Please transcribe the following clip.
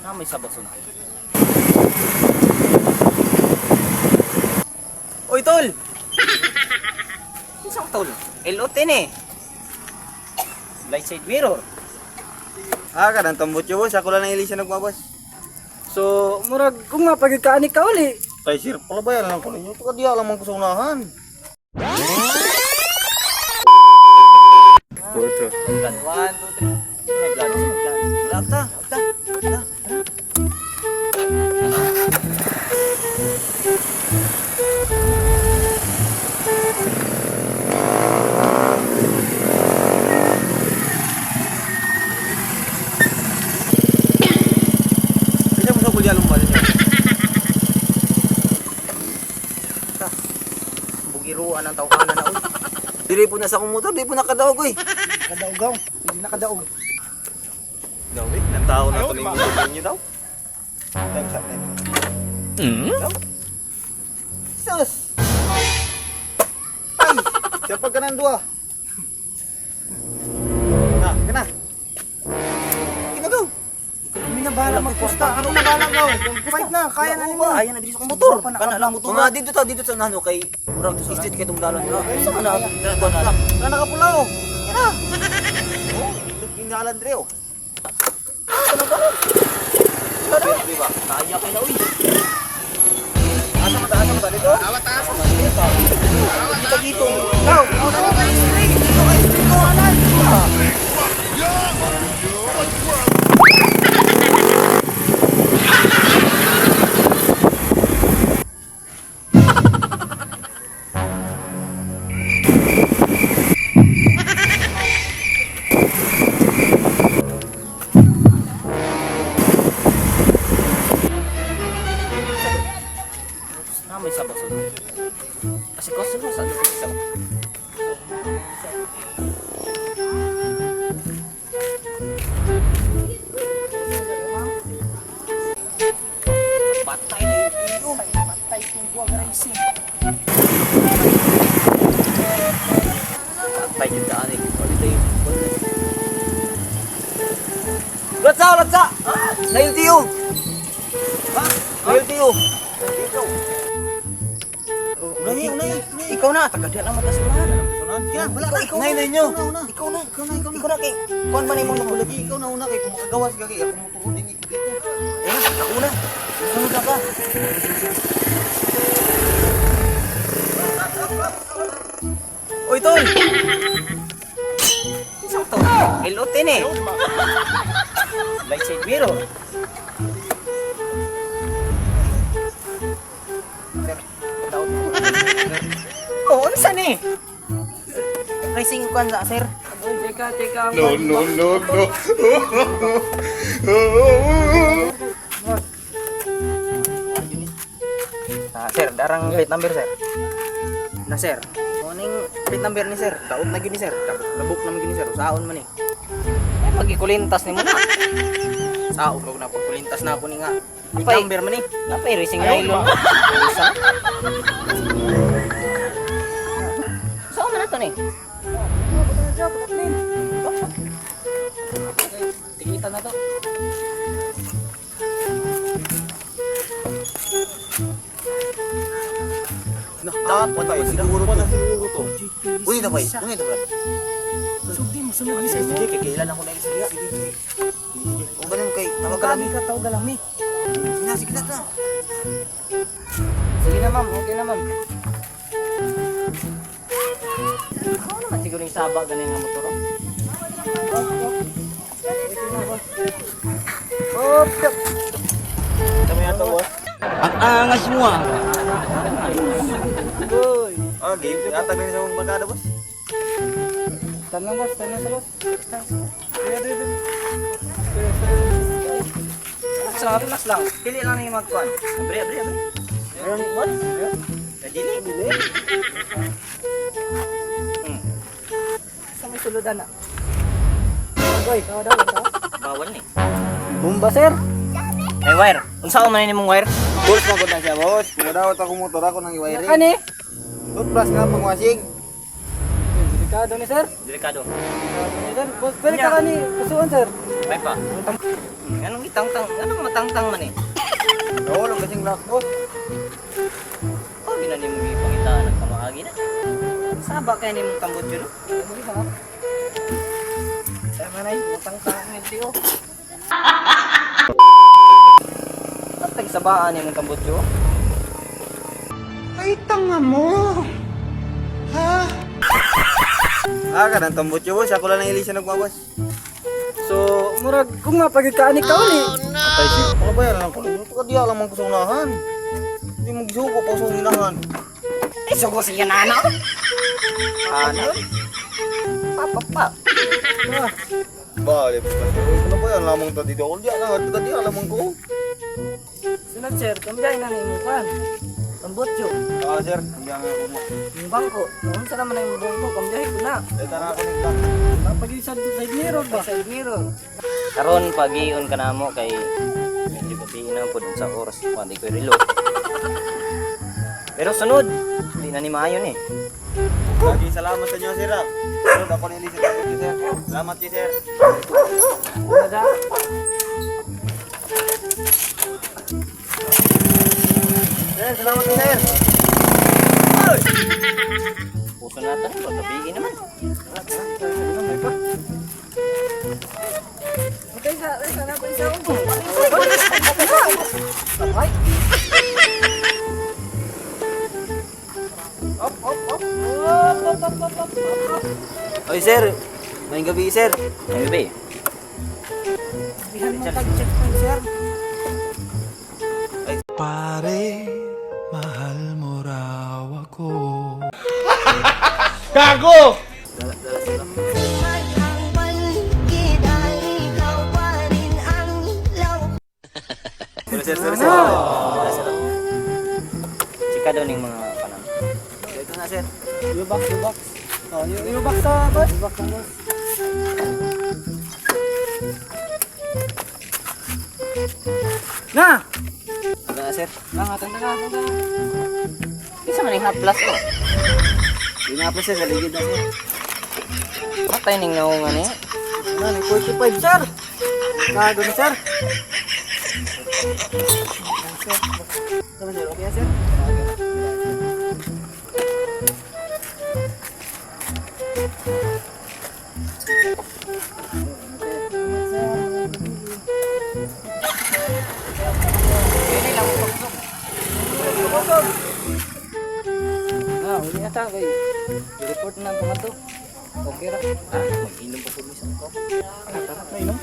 Na may sabot na. Oy, tol! Isang tol? L10 eh. Light side mirror. Kadang tambot yo boss, ako lang na ilisya nagmabas. So, murag kung nga pagkaanik ka uli. Tay sir, pala ba yan lang ko ninyo? Ito diya lang man ko sa unahan. Puto. Plan 1, 2, 3. Plan. Lakta. Bisa mo sa kulya lumba niya. Bugiruan ang tawkanan na uy. Dili po na sa akong motor, di po nakadaog oy. Kadaogaw. Hindi na kadaog. Gawi, nang tao na to ni motor niyo daw. Time shot na. Sus! Ay! Siapa ka ng dua? Na, kena. Kinagaw! Hindi na bahala magpusta. Ano na bahala gaw? Fight na, kaya na nimo. Ayan na dito sa motor. Kana lang motor. Mga dito sa nano kay murag istit kay tong dalan. Sa kana na. Na nakapulaw. Kena. Oh, tinggalan dire oh. Di ba? Kaya kay na uy. Asa mata dito? Dito dito. Gaw! Dito kay dito anan. Na may sabot na. Kasi ko sa sa. Patay na yung Patay kung buwag racing. patay yung daan eh. Latsa! Nail tiyo! Ha? Nail tiyo! Unay. Ikaw na, taga-diyan lang magkasunan. Kaya wala ka ikaw. Nay ninyo. Ikaw na. Ikaw na kay, kuhan man yung mga Lagi ikaw na una kay kung makagawas ka kay ako mo tuod din dito. ako na. Sunod na ka. Uy, tol! Isang tol? L10 eh. Light side mirror. Oh, ano saan eh? Racing ko sa sir. Teka. No. Sir, darang plate number sir. Na sir. Kuning plate number ni sir. Daot na gini sir. Labok naman gini sir. Saon man eh. Ay pagikulintas ni mo na. Saon ko na pagkulintas na ako ni nga. Plate number man eh. Napay racing nylon. Isa. Saan man nato ni? Tikitan na to. Dapat tayo siguro to. Uni na ba? Sugdi mo, sunod ni sir. Sige, kailan ako na isa diya. O ganun kay tawag ka Kami ka tao galami. Sige na. Sige na ma'am, okay na ma'am. Ako naman siguro yung saba ganun ng motor. Tama yata boss. Ang angas mo ah. Boy. Game. Atag na sa mong bagada boss. Tanong boss, tanong sa boss. Relax lang. Pili lang yung magkuhan. Abre. Meron boss? Dili. Sa may suludan na. Boy, tao daw. Bawal ni. Bumba sir. May wire. Unsa ko man ni mong wire? Boss mo gud na siya boss. Kung daw ta motor ako nang Ano i-wiring. ka ni? Toothbrush nga pangwashing. Delikado ni sir. Delikado. Ni sir. Pwede ka ka ni kusuan sir. Ay pa. Anong itangtang? Anong matangtang man eh? Oo, lang kasing lock boss. Oh, ginani mo ipangitaan ng kamahagi na. Saba kaya ni mong tambot yun, no? Sir, manay, matangtang ni Tio. At tagsabaan ni mong tambot yun. Ka ng tambot yun, boss. Ako lang ng ilisya nagmabas. So, murag kung nga pagkakaani ka uli. Patay siya. Ano ba yan lang ko? Ito ka diya lang mang kusunahan. Hindi mo gisuko pa sa uminahan. Ay, sugo siya na ano? Ano? Pa. Bale, ano ba yan lamang ta dito? Kung diya lang, at ka diya lamang ko. Sunod sir, kamjay na ni mo kan. Tambotyo. Sir, hindi nga ako mo. Yung bangko. Noon sa naman ang bangko, kamjay ko na. Ito na ako naglang. Pag-isa side mirror ba? Side mirror. Karon pag-iyon ka na mo kay medyo gabi na po dun sa oras. Hindi ko relo. Pero sunod, hindi na ni maayon eh. Lagi salamat sa inyo, sir. Sunod ako ng ilisya tambot yun, sir. Salamat kayo, sir. Nada. Sir, salamat kayo, sir. Puso natin, pagkabiin naman. Isa na, isa ko. Ay. Oy, sir. May gabi, sir. Ay, bebe. Bihan mo tag-checkpoint sir. Pare, mahal mo raw ako. Sir, sir. Sika daw ning mga kanan. Ito na, sir. Yubak. Oh, yubak sa boss. Yubak sa boss. Na! Ito na, sir. Tanga. Isa man yung haplas ko. Hindi nga pa, sir. Sa ligid na, sir. Matay ning naungan eh. Ano, 45 sir. Kago ni sir. Sama sir, okay sir? Huli na ta kay report na ang pangato. Okay ra. Mag-inom pa po minsan ko. Tara, inom.